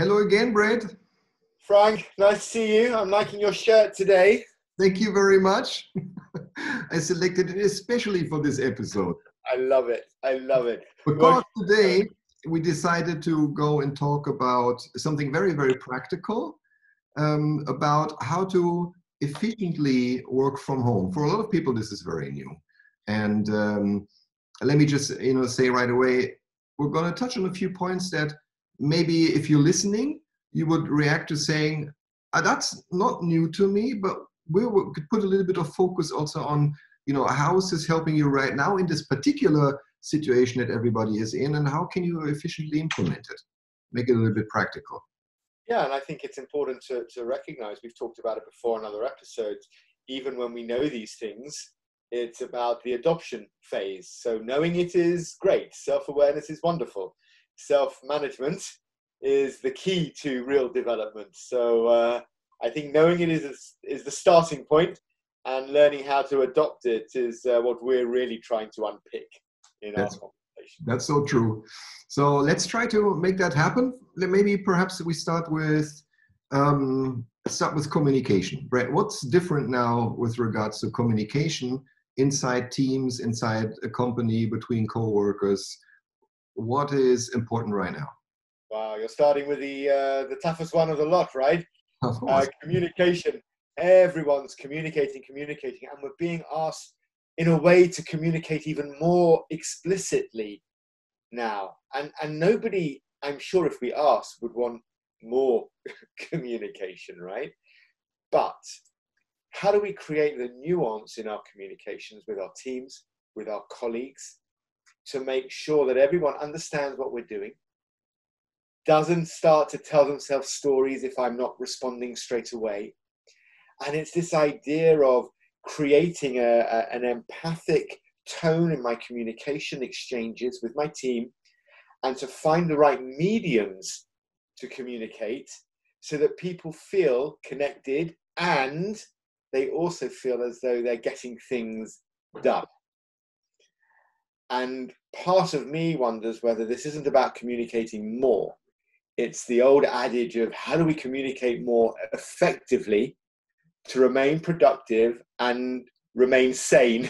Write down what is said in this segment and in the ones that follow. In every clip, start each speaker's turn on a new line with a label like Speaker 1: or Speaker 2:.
Speaker 1: Hello again, Brad.
Speaker 2: Frank, nice to see you. I'm liking your shirt today.
Speaker 1: Thank you very much. I selected it especially for this episode
Speaker 2: I love it. I love it.
Speaker 1: because today we decided to go and talk about something very, very practical, about how to efficiently work from home. For a lot of people, this is very new. And let me just, say right away, we're going to touch on a few points that maybe if you're listening, you would react to saying, that's not new to me, but we could put a little bit of focus also on, how is this helping you right now in this particular situation that everybody is in, and how can you efficiently implement it? Make it a little bit practical.
Speaker 2: Yeah, and I think it's important to recognize, we've talked about it before in other episodes, even when we know these things, it's about the adoption phase. So knowing it is great. Self-awareness is wonderful. Self-management is the key to real development. So I think knowing it is the starting point, and learning how to adopt it is what we're really trying to unpick in our
Speaker 1: That's
Speaker 2: conversation.
Speaker 1: that's so true. So let's try to make that happen. Maybe perhaps we start with communication. Brett, what's different now with regards to communication inside teams, inside a company, between coworkers? What is important right now?
Speaker 2: Wow, you're starting with the toughest one of the lot, right?
Speaker 1: Of course.
Speaker 2: Communication. Everyone's communicating, and we're being asked in a way to communicate even more explicitly now. And nobody, I'm sure, if we asked, would want more communication, right? But how do we create the nuance in our communications with our teams, with our colleagues, to make sure that everyone understands what we're doing, doesn't start to tell themselves stories if I'm not responding straight away? And it's this idea of creating an empathic tone in my communication exchanges with my team, and to find the right mediums to communicate so that people feel connected and they also feel as though they're getting things done. And part of me wonders whether this isn't about communicating more. It's the old adage of how do we communicate more effectively to remain productive and remain sane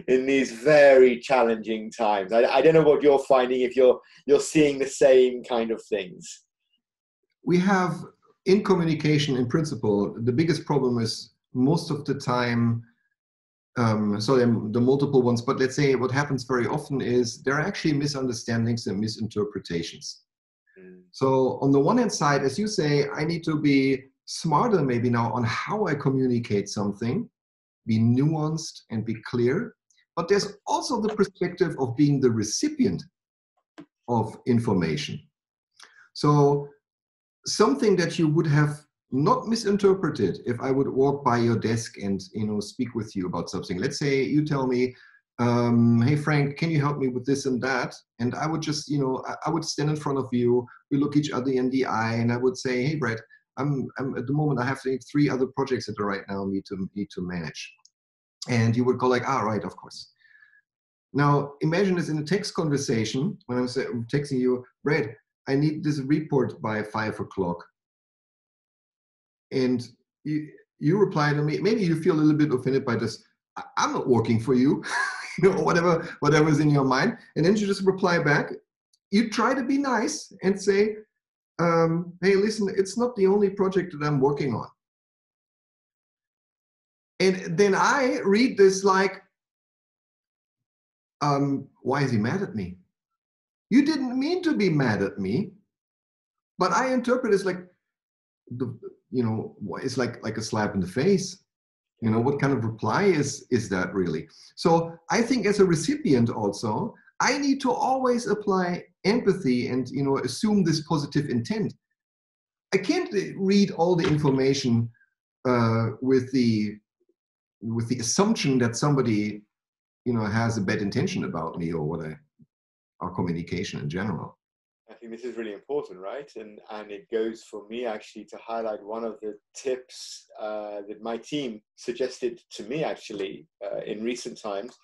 Speaker 2: in these very challenging times. I don't know what you're finding, if you're seeing the same kind of things.
Speaker 1: We have in communication, in principle, the biggest problem is most of the time, so the multiple ones, but let's say what happens very often is there are actually misunderstandings and misinterpretations. So on the one hand side, as you say, I need to be smarter maybe now on how I communicate something, be nuanced and be clear. But there's also the perspective of being the recipient of information. So something that you would have not misinterpreted if I would walk by your desk and speak with you about something. Let's say you tell me, hey Frank, can you help me with this and that? And I would just, I would stand in front of you, we look each other in the eye, and I would say, hey Brett, I'm at the moment I have 3 other projects that are right now need to manage. And you would go like, right, of course. Now imagine this in a text conversation when I'm texting you, Brett, I need this report by 5 o'clock. And you reply to me, maybe you feel a little bit offended by this, I'm not working for you, whatever's in your mind. And then you just reply back. You try to be nice and say, hey, listen, it's not the only project that I'm working on. And then I read this like, why is he mad at me? You didn't mean to be mad at me, but I interpret it as like, it's like a slap in the face. What kind of reply is that really? So I think as a recipient also, I need to always apply empathy and assume this positive intent. I can't read all the information with the assumption that somebody has a bad intention about me or our communication in general.
Speaker 2: I think this is really important, right? And it goes for me actually to highlight one of the tips that my team suggested to me actually in recent times,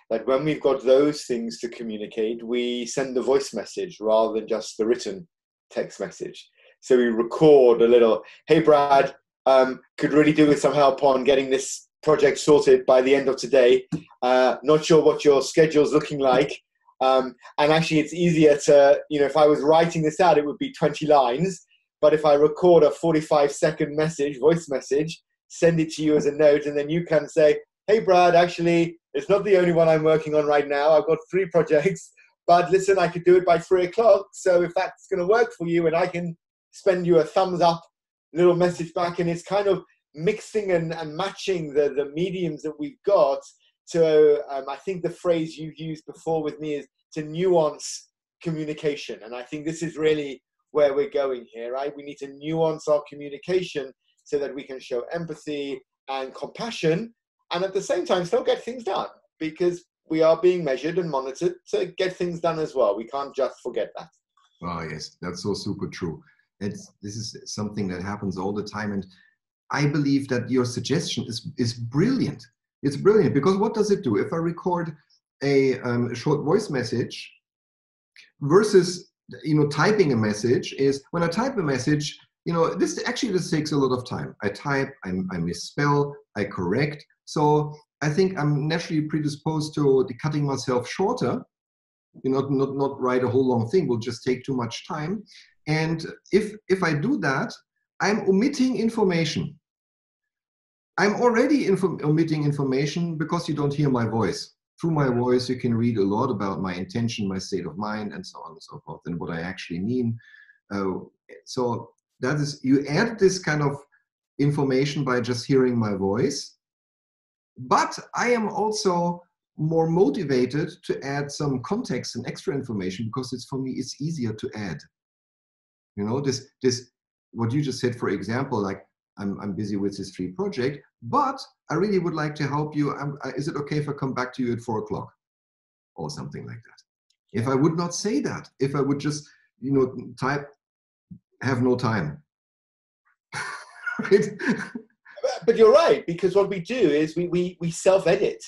Speaker 2: that when we've got those things to communicate, we send the voice message rather than just the written text message. So we record a little, hey, Brad, could really do with some help on getting this project sorted by the end of today. Not sure what your schedule's looking like. And actually, it's easier to, if I was writing this out, it would be 20 lines. But if I record a 45-second message, voice message, send it to you as a note, and then you can say, hey, Brad, actually, it's not the only one I'm working on right now. I've got 3 projects, but listen, I could do it by 3 o'clock. So if that's going to work for you, and I can spend you a thumbs up little message back, and it's kind of mixing and matching the mediums that we've got to, I think the phrase you used before with me is to nuance communication. And I think this is really where we're going here, right? We need to nuance our communication so that we can show empathy and compassion, and at the same time still get things done, because we are being measured and monitored to get things done as well. We can't just forget that.
Speaker 1: Oh, yes, that's so super true. This is something that happens all the time. And I believe that your suggestion is brilliant. It's brilliant because what does it do? If I record a short voice message versus typing a message, is when I type a message, this takes a lot of time. I type, I misspell, I correct. So I think I'm naturally predisposed to cutting myself shorter. Not write a whole long thing will just take too much time. And if I do that, I'm omitting information. I'm already omitting information because you don't hear my voice. Through my voice, you can read a lot about my intention, my state of mind, and so on and so forth, and what I actually mean. So that is, you add this kind of information by just hearing my voice. But I am also more motivated to add some context and extra information because for me, it's easier to add. This what you just said, for example, like I'm busy with this 3 project, but I really would like to help you. Is it okay if I come back to you at 4 o'clock or something like that? If I would not say that, if I would just, type, have no time. Right?
Speaker 2: But you're right, because what we do is we self-edit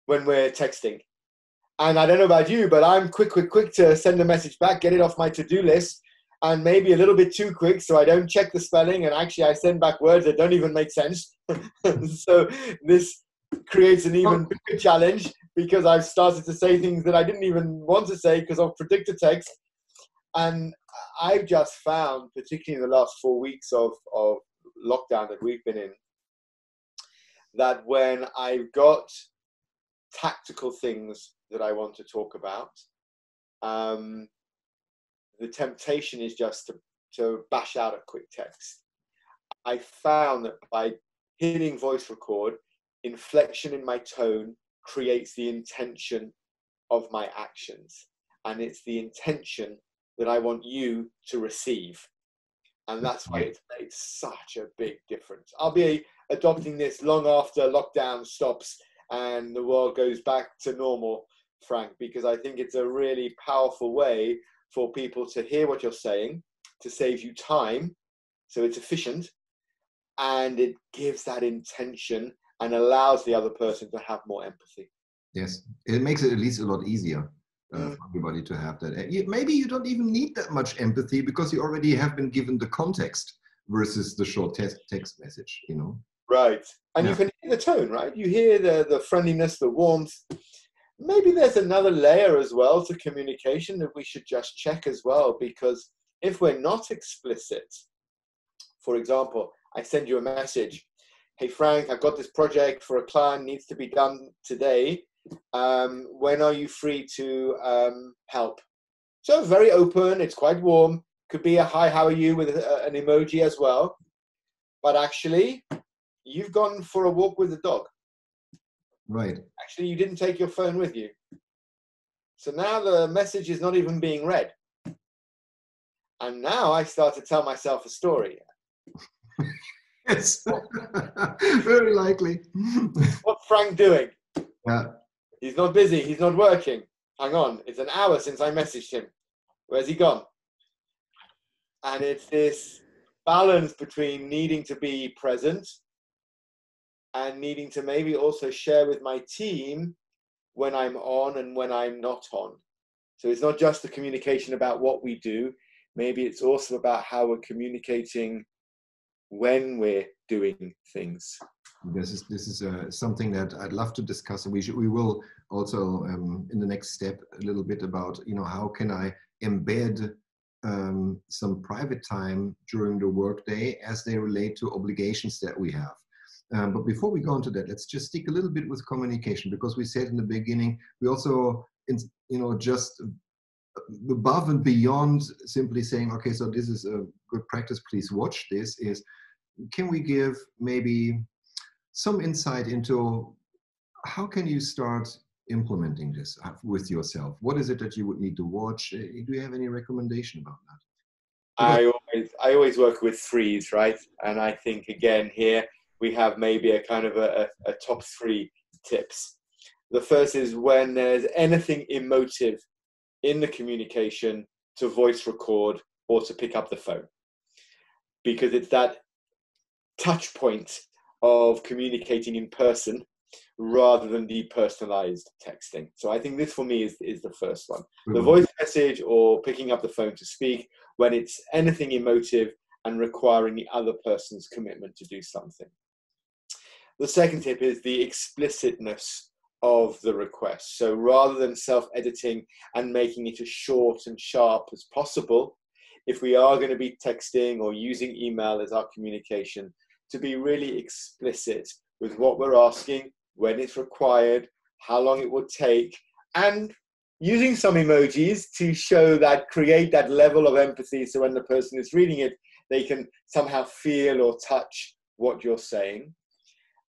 Speaker 2: when we're texting. And I don't know about you, but I'm quick to send a message back, get it off my to-do list, and maybe a little bit too quick so I don't check the spelling, and actually I send back words that don't even make sense. So this creates an even bigger challenge because I've started to say things that I didn't even want to say because of predictor text. And I've just found, particularly in the last 4 weeks of lockdown that we've been in, that when I've got tactical things that I want to talk about, the temptation is just to bash out a quick text. I found that by hitting voice record, inflection in my tone creates the intention of my actions. And it's the intention that I want you to receive. And that's why it makes such a big difference. I'll be adopting this long after lockdown stops and the world goes back to normal, Frank, because I think it's a really powerful way for people to hear what you're saying, to save you time, so it's efficient, and it gives that intention and allows the other person to have more empathy.
Speaker 1: Yes, it makes it at least a lot easier for everybody to have that. Maybe you don't even need that much empathy because you already have been given the context versus the short text message,
Speaker 2: Right. And you can hear the tone, right? You hear the friendliness, the warmth. Maybe there's another layer as well to communication that we should just check as well, because if we're not explicit, for example, I send you a message, hey Frank, I've got this project for a client, needs to be done today. When are you free to help? So very open, it's quite warm, could be a hi, how are you with an emoji as well. But actually, you've gone for a walk with the dog.
Speaker 1: Right.
Speaker 2: Actually, you didn't take your phone with you. So now the message is not even being read. And now I start to tell myself a story.
Speaker 1: Yes, very likely.
Speaker 2: What's Frank doing?
Speaker 1: Yeah.
Speaker 2: He's not busy. He's not working. Hang on. It's an hour since I messaged him. Where's he gone? And it's this balance between needing to be present and needing to maybe also share with my team when I'm on and when I'm not on. So it's not just the communication about what we do. maybe it's also about how we're communicating when we're doing things.
Speaker 1: This is something that I'd love to discuss, and we will also in the next step a little bit about, you know, how can I embed some private time during the workday as they relate to obligations that we have. But before we go into that, let's just stick a little bit with communication, because we said in the beginning, we also, you know, just above and beyond simply saying, okay, so this is a good practice, please watch this, is can we give maybe some insight into how can you start implementing this with yourself? What is it that you would need to watch? Do you have any recommendation about that? Because
Speaker 2: I always work with threes, right? And I think again here we have maybe a kind of a top 3 tips. The first is when there's anything emotive in the communication, to voice record or to pick up the phone, because it's that touch point of communicating in person rather than depersonalized texting. So I think this for me is the first one. The voice message or picking up the phone to speak when it's anything emotive and requiring the other person's commitment to do something. The second tip is the explicitness of the request. So rather than self-editing and making it as short and sharp as possible, if we are going to be texting or using email as our communication, to be really explicit with what we're asking, when it's required, how long it would take, and using some emojis to show that, create that level of empathy, so when the person is reading it, they can somehow feel or touch what you're saying.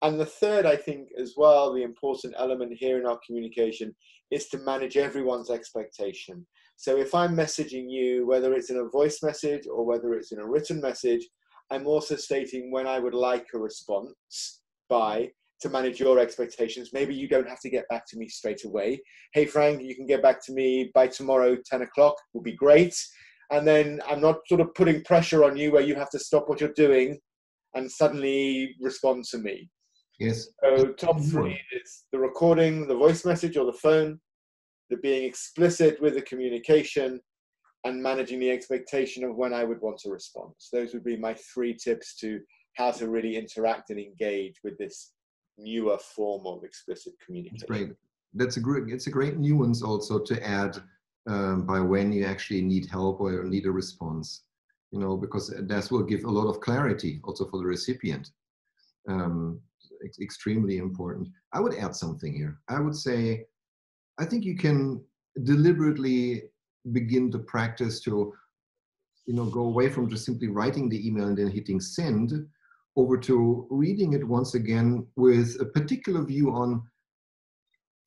Speaker 2: And the third, I think, as well, the important element here in our communication is to manage everyone's expectation. So if I'm messaging you, whether it's in a voice message or whether it's in a written message, I'm also stating when I would like a response by, to manage your expectations. Maybe you don't have to get back to me straight away. Hey, Frank, you can get back to me by tomorrow, 10 o'clock, would be great. And then I'm not sort of putting pressure on you where you have to stop what you're doing and suddenly respond to me.
Speaker 1: yes.
Speaker 2: So top 3 is the recording, the voice message or the phone, the being explicit with the communication, and managing the expectation of when I would want a response. Those would be my 3 tips to how to really interact and engage with this newer form of explicit communication.
Speaker 1: That's great. It's a great nuance also to add by when you actually need help or need a response, you know, because that will give a lot of clarity also for the recipient. It's extremely important. I would add something here. I would say, I think you can deliberately begin to practice to, you know, go away from just simply writing the email and then hitting send over to reading it once again with a particular view on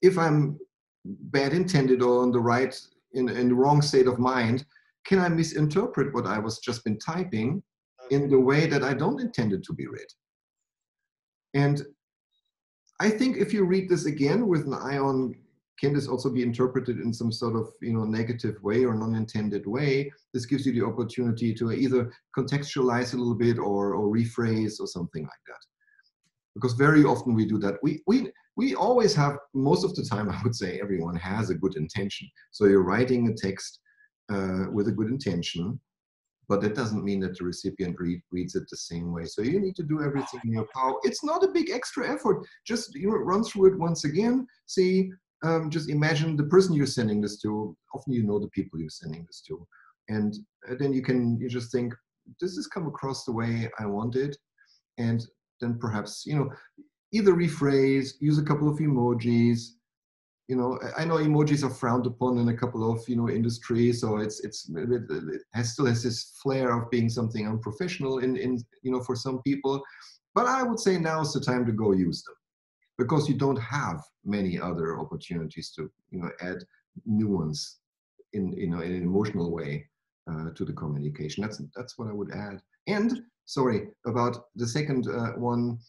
Speaker 1: if I'm bad intended or on the right, in the wrong state of mind, can I misinterpret what I was just been typing in the way that I don't intend it to be read? And I think if you read this again with an eye on, can this also be interpreted in some sort of, you know, negative way or non-intended way? This gives you the opportunity to either contextualize a little bit or rephrase or something like that. Because very often we do that. We always have, most of the time, I would say everyone has a good intention. So you're writing a text with a good intention, but that doesn't mean that the recipient reads it the same way. So you need to do everything in your power. It's not a big extra effort. Just, you know, run through it once again. See, just imagine the person you're sending this to. Often you know the people you're sending this to. And then you just think, does this come across the way I want it? And then perhaps, you know, either rephrase, use a couple of emojis. You know, I know emojis are frowned upon in a couple of, you know, industries, so it still has this flair of being something unprofessional in you know, for some people. But I would say now is the time to go use them, because you don't have many other opportunities to, you know, add nuance in, you know, in an emotional way to the communication. That's what I would add. And sorry about the second one.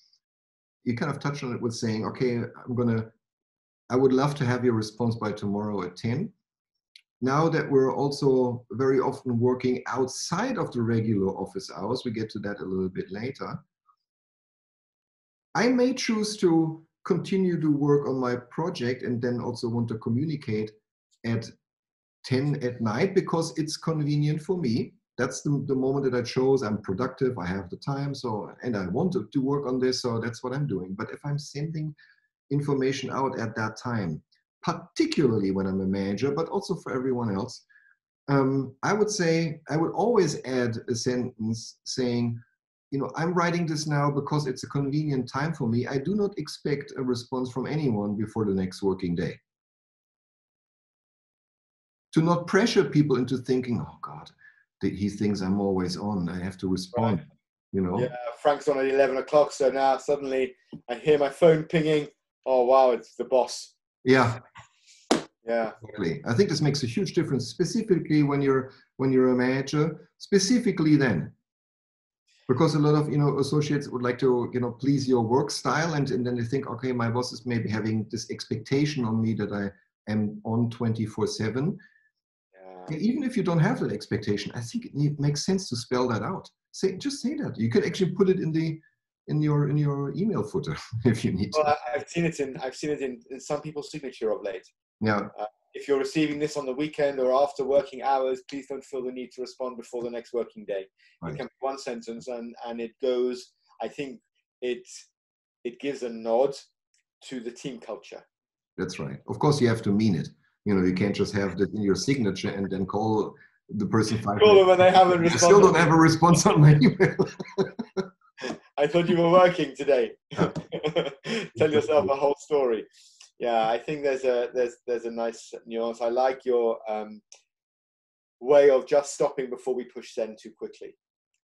Speaker 1: You kind of touched on it with saying, okay, I would love to have your response by tomorrow at 10. Now that we're also very often working outside of the regular office hours, we get to that a little bit later, I may choose to continue to work on my project and then also want to communicate at 10 at night because it's convenient for me. that's the moment that I chose. I'm productive, I have the time, so, and I want to work on this, so that's what I'm doing. But if I'm sending information out at that time, particularly when I'm a manager, but also for everyone else, I would say, I would always add a sentence saying, you know, I'm writing this now because it's a convenient time for me. I do not expect a response from anyone before the next working day. To not pressure people into thinking, oh God, he thinks I'm always on, I have to respond,
Speaker 2: Right.
Speaker 1: you know?
Speaker 2: Yeah, Frank's on at 11 o'clock, so now suddenly I hear my phone pinging. Oh, wow, it's the boss.
Speaker 1: Yeah,
Speaker 2: Yeah.
Speaker 1: exactly. I think this makes a huge difference, specifically when you're a manager, specifically then. Because a lot of, you know, associates would like to, you know, please your work style, and then they think, okay, my boss is maybe having this expectation on me that I am on 24/7.
Speaker 2: Yeah.
Speaker 1: Yeah, even if you don't have that expectation, I think it makes sense to spell that out. Just say that. You can actually put it in your email footer if you need to.
Speaker 2: Well, I've seen it in some people's signature of late.
Speaker 1: Yeah,
Speaker 2: If you're receiving this on the weekend or after working hours, please don't feel the need to respond before the next working day. It
Speaker 1: right.
Speaker 2: can be one sentence, and it goes. I think it gives a nod to the team culture.
Speaker 1: That's right. Of course, you have to mean it. You know, you can't just have that in your signature and then call the person 5
Speaker 2: Call
Speaker 1: minutes.
Speaker 2: them when they haven't
Speaker 1: I still
Speaker 2: responded.
Speaker 1: don't have a response on my email.
Speaker 2: I thought you were working today.
Speaker 1: Yeah.
Speaker 2: Tell yourself a whole story. Yeah, I think there's a nice nuance. I like your way of just stopping before we push send too quickly,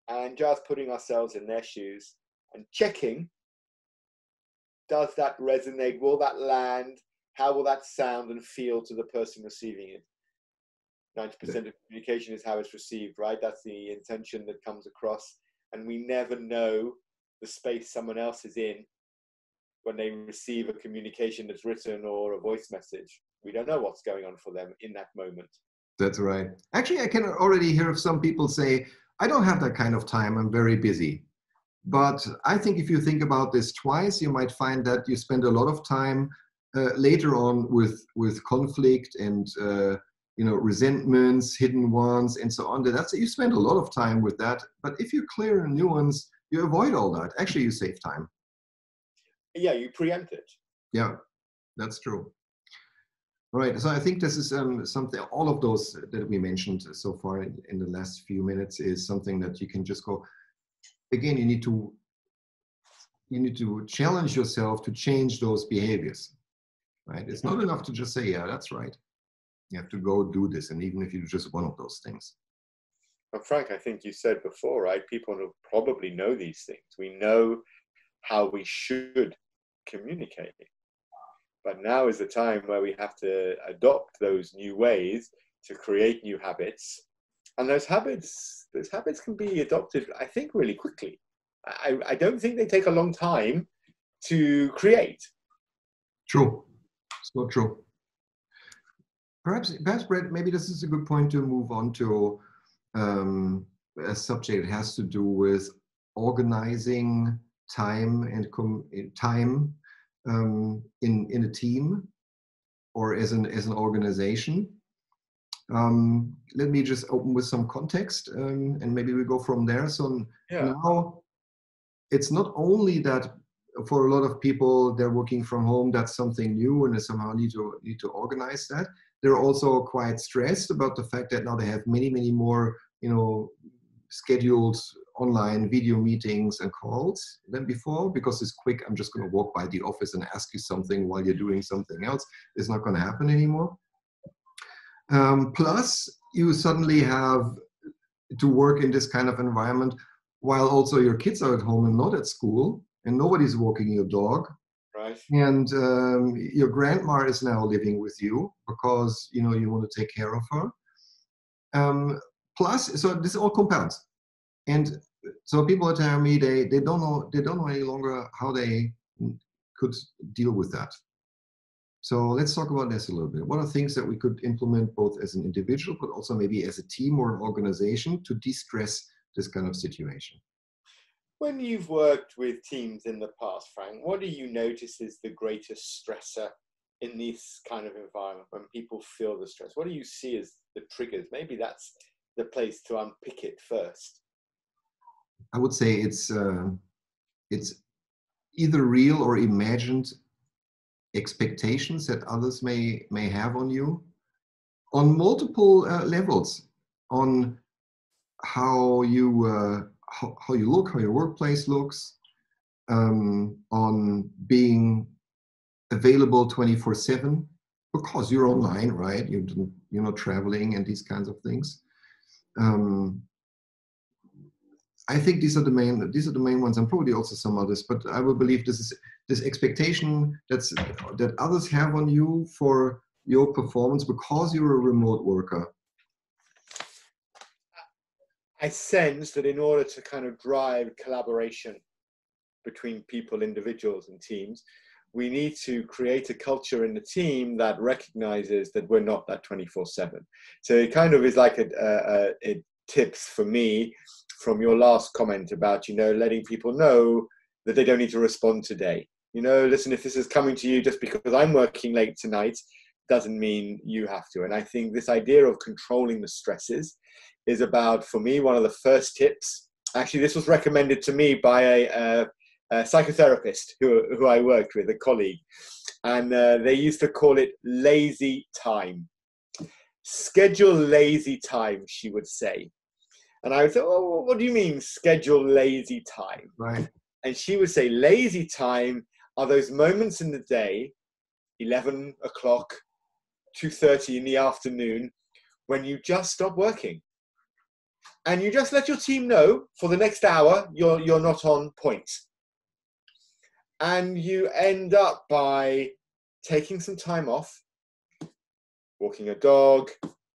Speaker 2: and just putting ourselves in their shoes and checking, does that resonate? Will that land? How will that sound and feel to the person receiving it? 90% of communication is how it's received, right? That's the intention that comes across, and we never know the space someone else is in when they receive a communication that's written or a voice message. We don't know what's going on for them in that moment.
Speaker 1: That's right. Actually, I can already hear of some people say, I don't have that kind of time, I'm very busy. But I think if you think about this twice, you might find that you spend a lot of time later on with conflict and you know, resentments, hidden ones, and so on. That's, you spend a lot of time with that. But if you clear new ones, you avoid all that. Actually, you save time.
Speaker 2: Yeah, you preempt it.
Speaker 1: Yeah, that's true. Right. So I think this is something, all of those that we mentioned so far in the last few minutes is something that you can just go, again, you need to challenge yourself to change those behaviors, right? It's not enough to just say, yeah, that's right. You have to go do this. And even if you do just one of those things.
Speaker 2: And Frank, I think you said before, right? People probably know these things. We know how we should communicate. But now is the time where we have to adopt those new ways to create new habits. And those habits can be adopted, I think, really quickly. I don't think they take a long time to create.
Speaker 1: True. So true. Perhaps, Brett, maybe this is a good point to move on to a subject that has to do with organizing time and time in a team or as an organization. Let me just open with some context, and maybe we go from there. So now it's not only that for a lot of people they're working from home, that's something new and they somehow need to organize that. They're also quite stressed about the fact that now they have many more, you know, scheduled online video meetings and calls than before, because it's quick. I'm just going to walk by the office and ask you something while you're doing something else. It's not going to happen anymore. Plus, you suddenly have to work in this kind of environment while also your kids are at home and not at school, and nobody's walking your dog.
Speaker 2: Right.
Speaker 1: And your grandma is now living with you because you know you want to take care of her. Plus, so this all compounds, and so people are telling me they don't know any longer how they could deal with that. So let's talk about this a little bit. What are things that we could implement both as an individual, but also maybe as a team or an organization to de-stress this kind of situation?
Speaker 2: When you've worked with teams in the past, Frank, what do you notice is the greatest stressor in this kind of environment when people feel the stress? What do you see as the triggers? Maybe that's the place to unpick it first?
Speaker 1: I would say it's either real or imagined expectations that others may have on you on multiple levels, on how you how you look, how your workplace looks, on being available 24/7 because you're online, right? You're not traveling and these kinds of things. I think these are the main ones, and probably also some others. But I will believe this expectation that others have on you for your performance because you're a remote worker.
Speaker 2: I sense that in order to kind of drive collaboration between people, individuals, and teams, we need to create a culture in the team that recognizes that we're not that 24/7. So it kind of is like it tips for me from your last comment about, letting people know that they don't need to respond today. Listen, if this is coming to you just because I'm working late tonight, doesn't mean you have to. And I think this idea of controlling the stresses is about, for me, one of the first tips. Actually, this was recommended to me by a psychotherapist who I worked with, a colleague, and they used to call it lazy time. Schedule lazy time, she would say. And I would say, oh, what do you mean schedule lazy time?
Speaker 1: Right.
Speaker 2: And she would say lazy time are those moments in the day, 11 o'clock, 2:30 in the afternoon, when you just stop working. And you just let your team know for the next hour you're not on point. And you end up by taking some time off, walking a dog,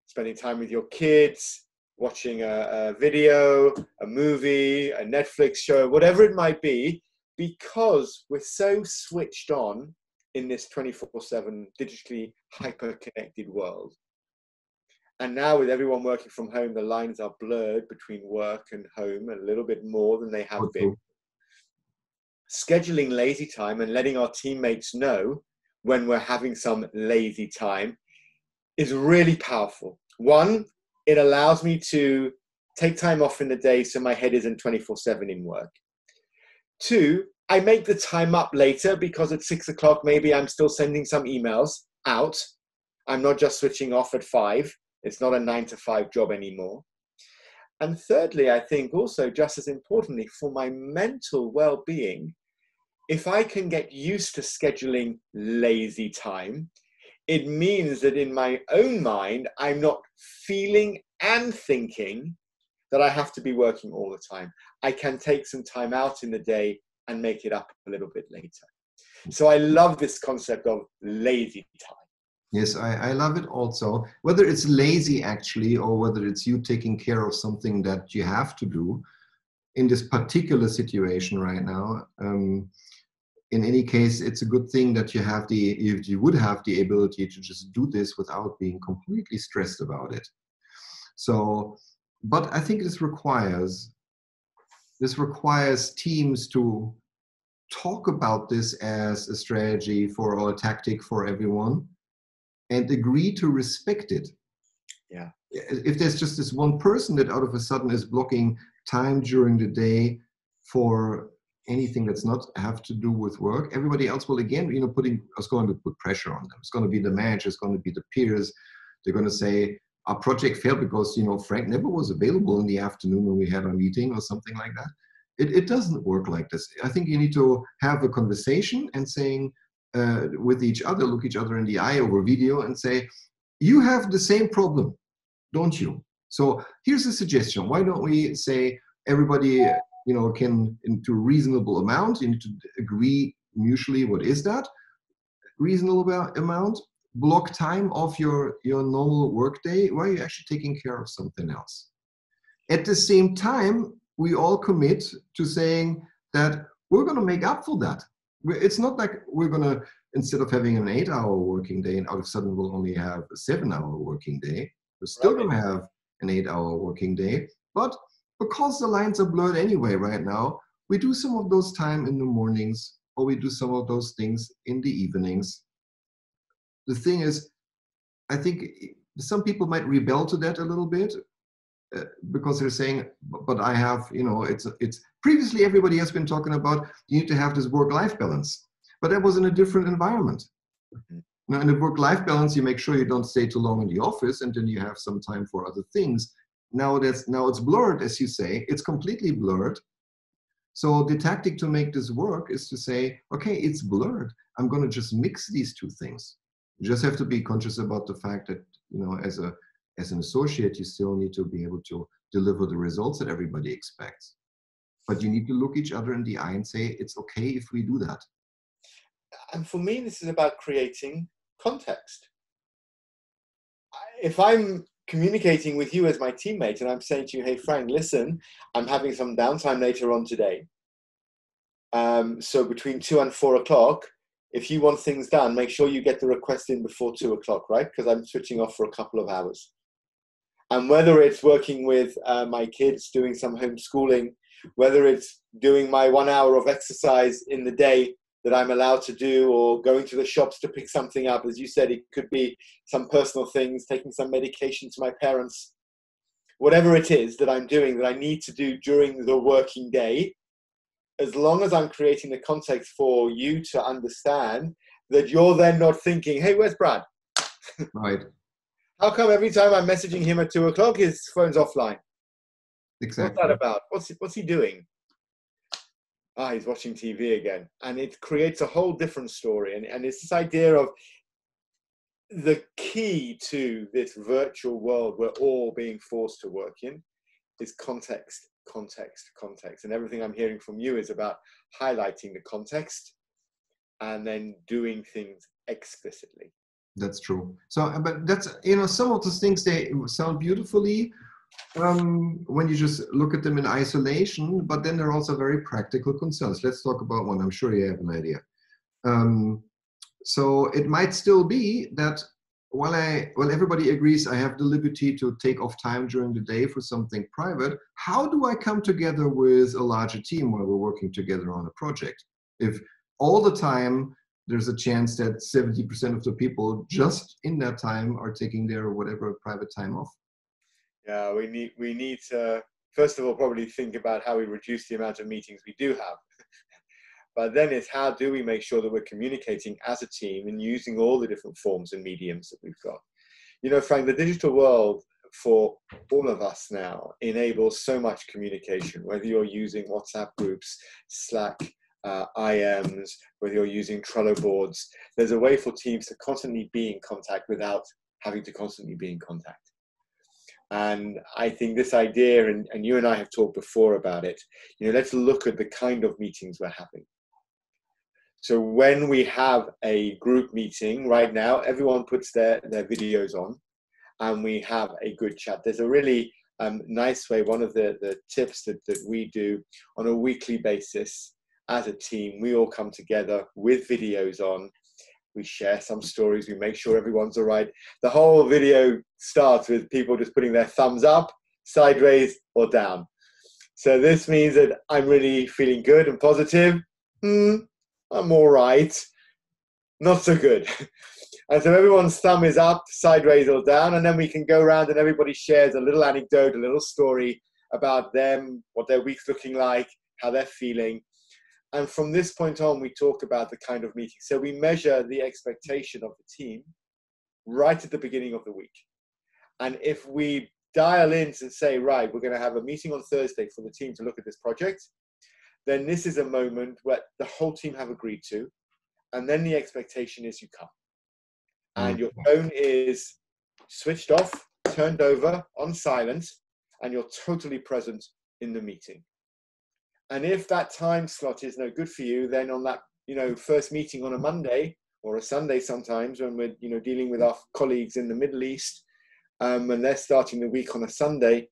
Speaker 2: spending time with your kids, watching a video, a movie, a Netflix show, whatever it might be, because we're so switched on in this 24/7 digitally hyper-connected world. And now with everyone working from home, the lines are blurred between work and home a little bit more than they have been. Scheduling lazy time and letting our teammates know when we're having some lazy time is really powerful. One, it allows me to take time off in the day so my head isn't 24/7 in work. Two, I make the time up later because at 6 o'clock, maybe I'm still sending some emails out. I'm not just switching off at 5. It's not a 9-to-5 job anymore. And thirdly, I think also just as importantly for my mental well-being, if I can get used to scheduling lazy time, it means that in my own mind, I'm not feeling and thinking that I have to be working all the time. I can take some time out in the day and make it up a little bit later. So I love this concept of lazy time.
Speaker 1: Yes, I love it also. Whether it's lazy actually, or whether it's you taking care of something that you have to do in this particular situation right now. In any case, it's a good thing that you would have the ability to just do this without being completely stressed about it. So, but I think this requires teams to talk about this as a strategy or a tactic for everyone and agree to respect it.
Speaker 2: Yeah.
Speaker 1: If there's just this one person that out of a sudden is blocking time during the day for anything that's not have to do with work, everybody else will again, is going to put pressure on them. It's going to be the manager, it's going to be the peers. They're going to say, our project failed because, Frank never was available in the afternoon when we had our meeting or something like that. It doesn't work like this. I think you need to have a conversation and saying with each other, look each other in the eye over video and say, you have the same problem, don't you? So here's a suggestion. Why don't we say everybody, can into a reasonable amount, you need to agree mutually what is that reasonable amount, block time of your normal workday where you're actually taking care of something else. At the same time, we all commit to saying that we're going to make up for that. It's not like we're going to, instead of having an 8-hour working day, and all of a sudden we'll only have a 7-hour working day. We're still going to have an 8-hour working day. But because the lines are blurred anyway right now, we do some of those time in the mornings, or we do some of those things in the evenings. The thing is, I think some people might rebel to that a little bit. because they're saying, but I have, it's previously everybody has been talking about you need to have this work-life balance, but that was in a different environment. Now, in a work-life balance, you make sure you don't stay too long in the office, and then you have some time for other things. Now it's blurred, as you say, it's completely blurred. So the tactic to make this work is to say, okay, it's blurred. I'm going to just mix these two things. You just have to be conscious about the fact that, as an associate, you still need to be able to deliver the results that everybody expects. But you need to look each other in the eye and say, it's okay if we do that.
Speaker 2: And for me, this is about creating context. If I'm communicating with you as my teammate and I'm saying to you, hey, Frank, listen, I'm having some downtime later on today. So between 2 and 4 o'clock, if you want things done, make sure you get the request in before 2 o'clock, right? Because I'm switching off for a couple of hours. And whether it's working with my kids, doing some homeschooling, whether it's doing my 1 hour of exercise in the day that I'm allowed to do, or going to the shops to pick something up, as you said, it could be some personal things, taking some medication to my parents, whatever it is that I'm doing that I need to do during the working day, as long as I'm creating the context for you to understand that you're then not thinking, hey, where's Brad?
Speaker 1: Right.
Speaker 2: How come every time I'm messaging him at 2 o'clock, his phone's offline?
Speaker 1: Exactly.
Speaker 2: What's that about? What's he doing? He's watching TV again. And it creates a whole different story. And it's this idea of the key to this virtual world we're all being forced to work in is context, context, context. And everything I'm hearing from you is about highlighting the context and then doing things explicitly.
Speaker 1: That's true. So, but that's, some of those things, they sound beautifully when you just look at them in isolation, but then there are also very practical concerns. Let's talk about one. I'm sure you have an idea. So it might still be that while everybody agrees I have the liberty to take off time during the day for something private, how do I come together with a larger team while we're working together on a project? If all the time there's a chance that 70% of the people just in that time are taking their whatever private time off.
Speaker 2: Yeah, we need to, first of all, probably think about how we reduce the amount of meetings we do have. But then it's how do we make sure that we're communicating as a team and using all the different forms and mediums that we've got. Frank, the digital world for all of us now enables so much communication, whether you're using WhatsApp groups, Slack, IMs, whether you're using Trello boards. There's a way for teams to constantly be in contact without having to constantly be in contact. And I think this idea, and you and I have talked before about it, let's look at the kind of meetings we're having. So when we have a group meeting right now, everyone puts their videos on and we have a good chat. There's a really nice way, one of the tips that we do on a weekly basis as a team, we all come together with videos on. We share some stories. We make sure everyone's all right. The whole video starts with people just putting their thumbs up, sideways, or down. So this means that I'm really feeling good and positive. I'm all right. Not so good. And so everyone's thumb is up, sideways, or down. And then we can go around and everybody shares a little anecdote, a little story about them, what their week's looking like, how they're feeling. And from this point on, we talk about the kind of meeting. So we measure the expectation of the team right at the beginning of the week. And if we dial in to say, right, we're going to have a meeting on Thursday for the team to look at this project, then this is a moment where the whole team have agreed to. And then the expectation is you come. And your phone is switched off, turned over, on silent, and you're totally present in the meeting. And if that time slot is no good for you, then on that, first meeting on a Monday or a Sunday sometimes when we're, dealing with our colleagues in the Middle East, and they're starting the week on a Sunday,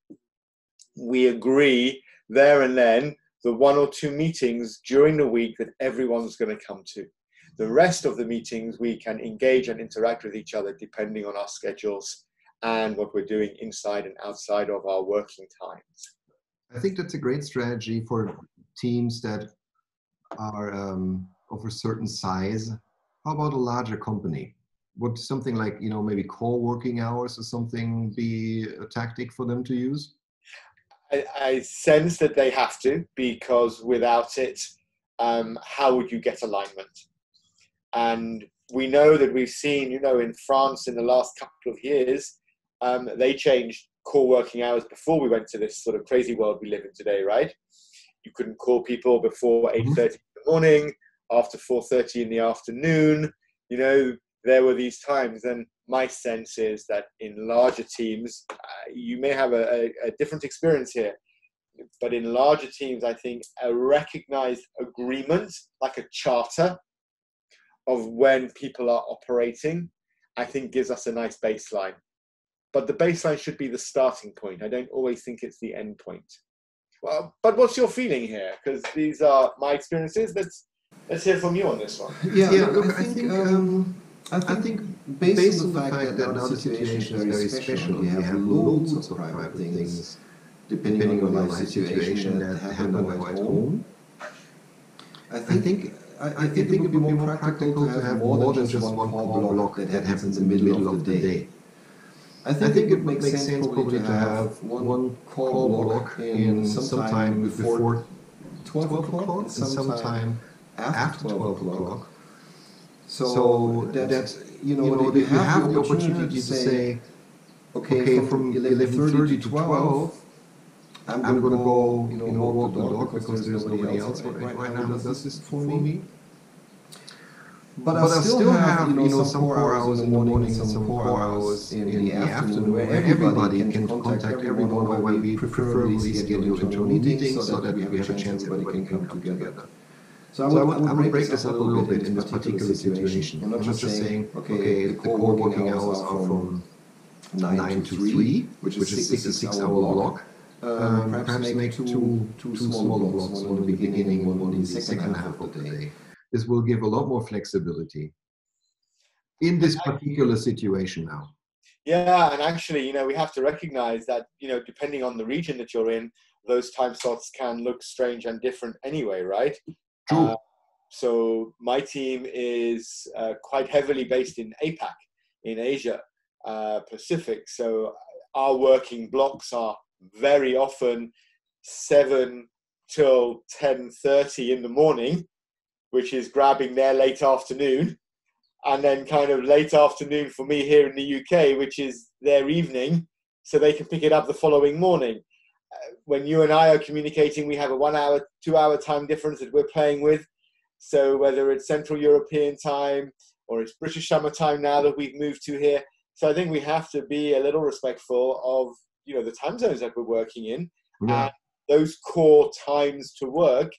Speaker 2: we agree there and then the 1 or 2 meetings during the week that everyone's going to come to. The rest of the meetings, we can engage and interact with each other depending on our schedules and what we're doing inside and outside of our working times.
Speaker 1: I think that's a great strategy for teams that are of a certain size. How about a larger company? Would something like, maybe co-working hours or something be a tactic for them to use?
Speaker 2: I sense that they have to, because without it, how would you get alignment? And we know that we've seen, in France in the last couple of years, they changed core working hours before we went to this sort of crazy world we live in today, right? You couldn't call people before 8:30 in the morning, after 4:30 in the afternoon. There were these times. And my sense is that in larger teams, you may have a different experience here, but in larger teams, I think a recognized agreement, like a charter of when people are operating, I think gives us a nice baseline. But the baseline should be the starting point. I don't always think it's the end point. Well, but what's your feeling here? Because these are my experiences. Let's hear from you on this one.
Speaker 1: Yeah, look, I think based on the fact that now the situation is very special, we have loads of private things, depending on your life situation, that happen at home. I think it would be more practical to have more than just one core block that happens in the middle of the day. I think it would make sense probably to have one core block in sometime before 12 o'clock and sometime after 12 o'clock. So that you have the opportunity to say, okay, from 11:30 to 12, I'm going to go, walk the dog because there's nobody else right now that does this for me. But I still have, some core hours in the morning and some core hours in the afternoon where everybody can contact everyone, where we preferably schedule internal meetings so that we have a chance everybody can come together. So I would break this up a little bit in this particular situation. I'm not just saying, okay, the core working hours are from 9 to 3, which is a 6-hour block. Perhaps make two smaller blocks, one in the beginning, one in the second half of the day. This will give a lot more flexibility in this particular situation now.
Speaker 2: Yeah, and actually, we have to recognize that, depending on the region that you're in, those time slots can look strange and different anyway, right?
Speaker 1: True.
Speaker 2: So my team is quite heavily based in APAC, in Asia Pacific. So our working blocks are very often 7 till 10:30 in the morning, which is grabbing their late afternoon, and then kind of late afternoon for me here in the UK, which is their evening, so they can pick it up the following morning. When you and I are communicating, we have a 1 hour, 2 hour time difference that we're playing with. So whether it's Central European time or it's British summer time now that we've moved to here. So I think we have to be a little respectful of, the time zones that we're working in.
Speaker 1: Yeah.
Speaker 2: And those core times to work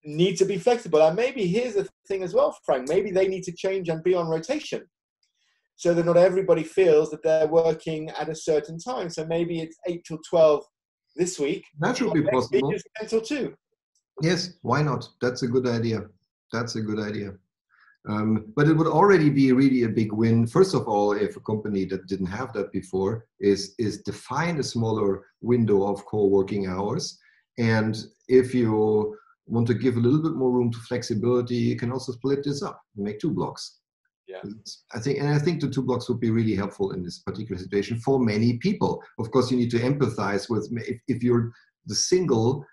Speaker 2: need to be flexible. And maybe here's the thing as well, Frank, maybe they need to change and be on rotation so that not everybody feels that they're working at a certain time. So maybe it's 8 till 12 this week.
Speaker 1: That should be possible.
Speaker 2: It's 10 till 2.
Speaker 1: Yes, why not? That's a good idea. But it would already be really a big win. First of all, if a company that didn't have that before is define a smaller window of core working hours. And if you want to give a little bit more room to flexibility, you can also split this up and make 2 blocks.
Speaker 2: Yeah.
Speaker 1: I think the 2 blocks would be really helpful in this particular situation for many people. Of course, you need to empathize with if you're the single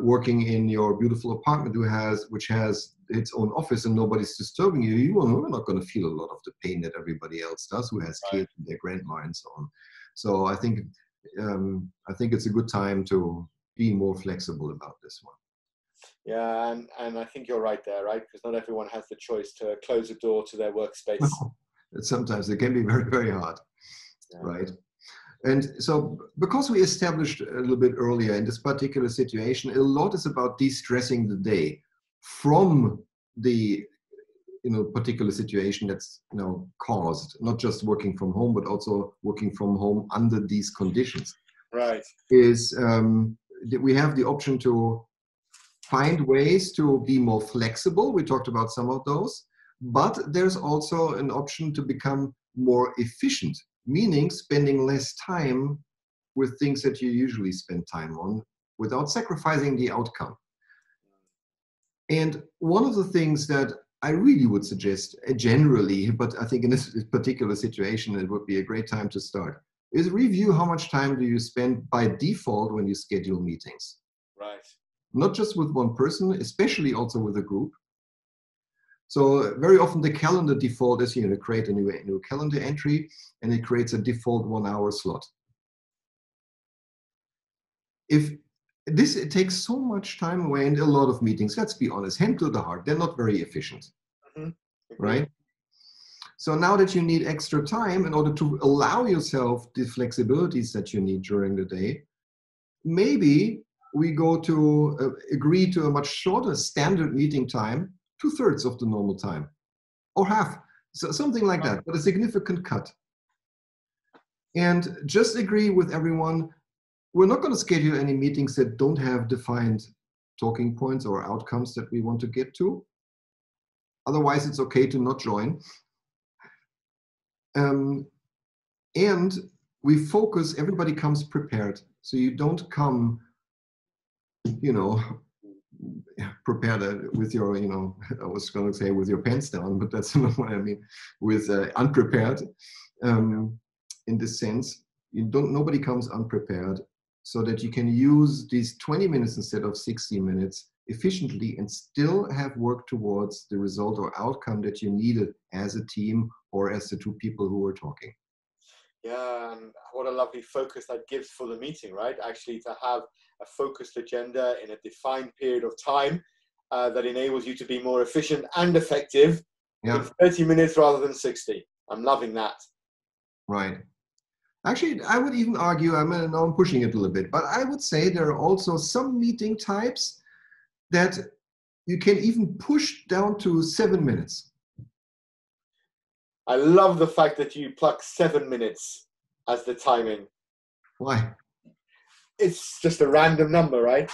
Speaker 1: working in your beautiful apartment which has its own office and nobody's disturbing you, you're not going to feel a lot of the pain that everybody else does who has kids and their grandma and so on. So I think it's a good time to be more flexible about this one.
Speaker 2: Yeah, and I think you're right there, right? Because not everyone has the choice to close the door to their workspace.
Speaker 1: No, sometimes it can be very, very hard, right? And so because we established a little bit earlier in this particular situation, a lot is about de-stressing the day from the particular situation that's caused, not just working from home, but also working from home under these conditions.
Speaker 2: Right.
Speaker 1: Is we have the option to find ways to be more flexible. We talked about some of those, but there's also an option to become more efficient, meaning spending less time with things that you usually spend time on without sacrificing the outcome. And one of the things that I really would suggest generally, but I think in this particular situation, it would be a great time to start. is review how much time do you spend by default when you schedule meetings.
Speaker 2: Right.
Speaker 1: Not just with one person, especially also with a group. So very often the calendar default is, create a new calendar entry, and it creates a default 1 hour slot. If this, it takes so much time away, and a lot of meetings, let's be honest, hand to the heart, they're not very efficient, right? So now that you need extra time in order to allow yourself the flexibilities that you need during the day, maybe we go to agree to a much shorter standard meeting time, 2/3 of the normal time, or half, so something like that, but a significant cut. And just agree with everyone, we're not going to schedule any meetings that don't have defined talking points or outcomes that we want to get to. Otherwise, it's okay to not join. And we focus, everybody comes prepared. So you don't come, prepared with your, I was going to say with your pants down, but that's not what I mean, with unprepared. In this sense, nobody comes unprepared, so that you can use these 20 minutes instead of 60 minutes efficiently and still have worked towards the result or outcome that you needed as a team or as the two people who were talking.
Speaker 2: Yeah, and what a lovely focus that gives for the meeting, right? Actually, to have a focused agenda in a defined period of time that enables you to be more efficient and effective in 30 minutes rather than 60. I'm loving that.
Speaker 1: Right. Actually, I would even argue, now I'm pushing it a little bit, but I would say there are also some meeting types that you can even push down to 7 minutes.
Speaker 2: I love the fact that you pluck 7 minutes as the timing.
Speaker 1: Why?
Speaker 2: It's just a random number, right?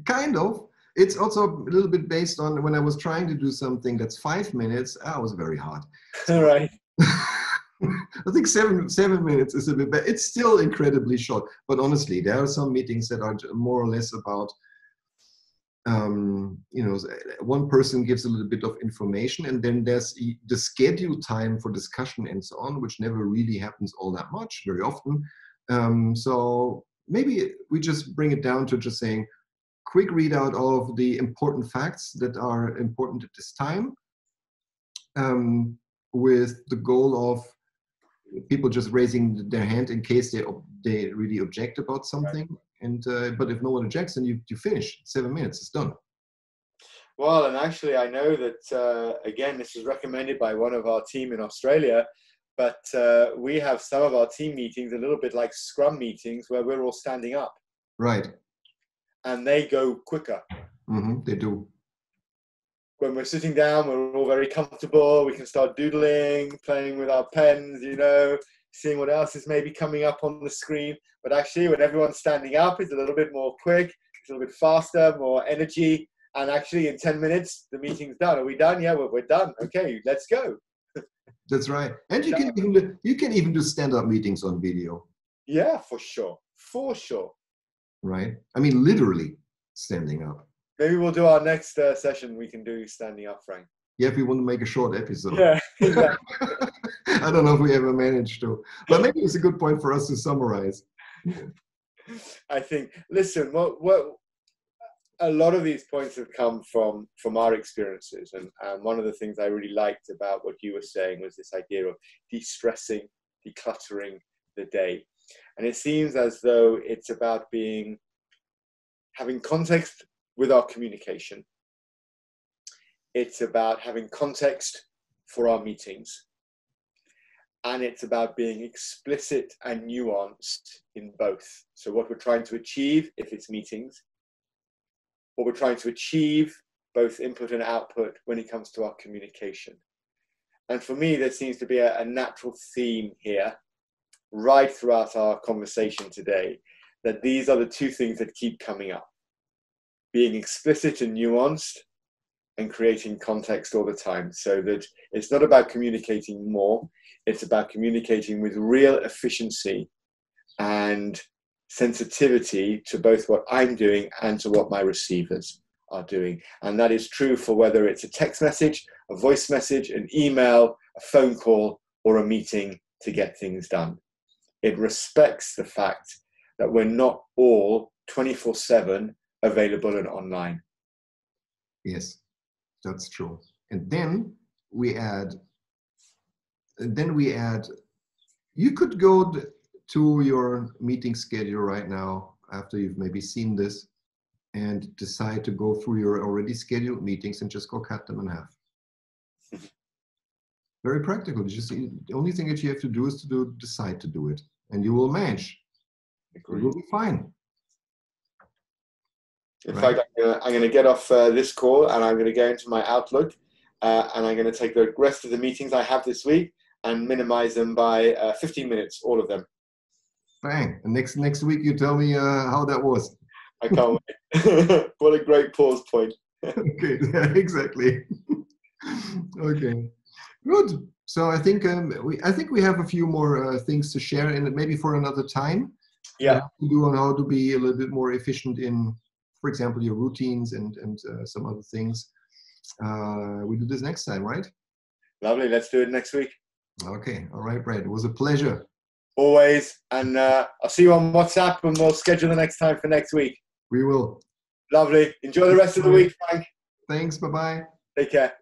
Speaker 1: Kind of. It's also a little bit based on when I was trying to do something that's 5 minutes, that was very hard.
Speaker 2: So, right.
Speaker 1: I think seven minutes is a bit better. It's still incredibly short, but honestly, there are some meetings that are more or less about, one person gives a little bit of information, and then there's the scheduled time for discussion and so on, which never really happens all that much, very often. So maybe we just bring it down to just saying, quick readout of the important facts that are important at this time, with the goal of people just raising their hand in case they really object about something. Right. And but if no one objects, then you finish. 7 minutes, it's done.
Speaker 2: Well, and actually, I know that again, this is recommended by one of our team in Australia, but we have some of our team meetings a little bit like Scrum meetings where we're all standing up.
Speaker 1: Right.
Speaker 2: And they go quicker.
Speaker 1: They do.
Speaker 2: When we're sitting down, we're all very comfortable. We can start doodling, playing with our pens, seeing what else is maybe coming up on the screen. But actually, when everyone's standing up, it's a little bit more quick, it's a little bit faster, more energy. And actually, in 10 minutes, the meeting's done. Are we done? Yeah, we're done. Okay, let's go.
Speaker 1: That's right. And you can even do stand-up meetings on video.
Speaker 2: Yeah, for sure. For sure.
Speaker 1: Right? I mean, literally standing up.
Speaker 2: Maybe we'll do our next session. We can do standing up, Frank.
Speaker 1: Yeah, if we want to make a short episode.
Speaker 2: Yeah, exactly.
Speaker 1: I don't know if we ever managed to, but maybe it's a good point for us to summarize.
Speaker 2: I think, listen, what a lot of these points have come from our experiences, and one of the things I really liked about what you were saying was this idea of de-stressing, decluttering the day. And it seems as though it's about having context with our communication. It's about having context for our meetings. And it's about being explicit and nuanced in both. So what we're trying to achieve, if it's meetings, what we're trying to achieve, both input and output, when it comes to our communication. And for me, there seems to be a natural theme here, right throughout our conversation today, that these are the two things that keep coming up. Being explicit and nuanced, and creating context all the time, so that it's not about communicating more, it's about communicating with real efficiency and sensitivity to both what I'm doing and to what my receivers are doing. And that is true for whether it's a text message, a voice message, an email, a phone call, or a meeting to get things done. it respects the fact that we're not all 24/7 available and online.
Speaker 1: Yes, that's true. And then we add, you could go to your meeting schedule right now after you've maybe seen this and decide to go through your already scheduled meetings and just go cut them in half. Very practical. Just the only thing that you have to do is to decide to do it, and you will manage.
Speaker 2: Agreed.
Speaker 1: It will be fine.
Speaker 2: In fact, I'm going to get off this call, and I'm going to go into my Outlook, and I'm going to take the rest of the meetings I have this week and minimize them by 15 minutes, all of them.
Speaker 1: Bang. And next week you tell me how that was.
Speaker 2: I can't wait. What a great pause point.
Speaker 1: Okay, exactly. Okay, good. So I think we have a few more things to share, and maybe for another time.
Speaker 2: Yeah.
Speaker 1: To do on how to be a little bit more efficient in, for example, your routines and some other things. We do this next time, right?
Speaker 2: Lovely. Let's do it next week.
Speaker 1: Okay. All right, Brad. It was a pleasure.
Speaker 2: Always. And I'll see you on WhatsApp, and we'll schedule the next time for next week.
Speaker 1: We will.
Speaker 2: Lovely. Enjoy the rest of the week, Frank.
Speaker 1: Thanks. Bye-bye.
Speaker 2: Take care.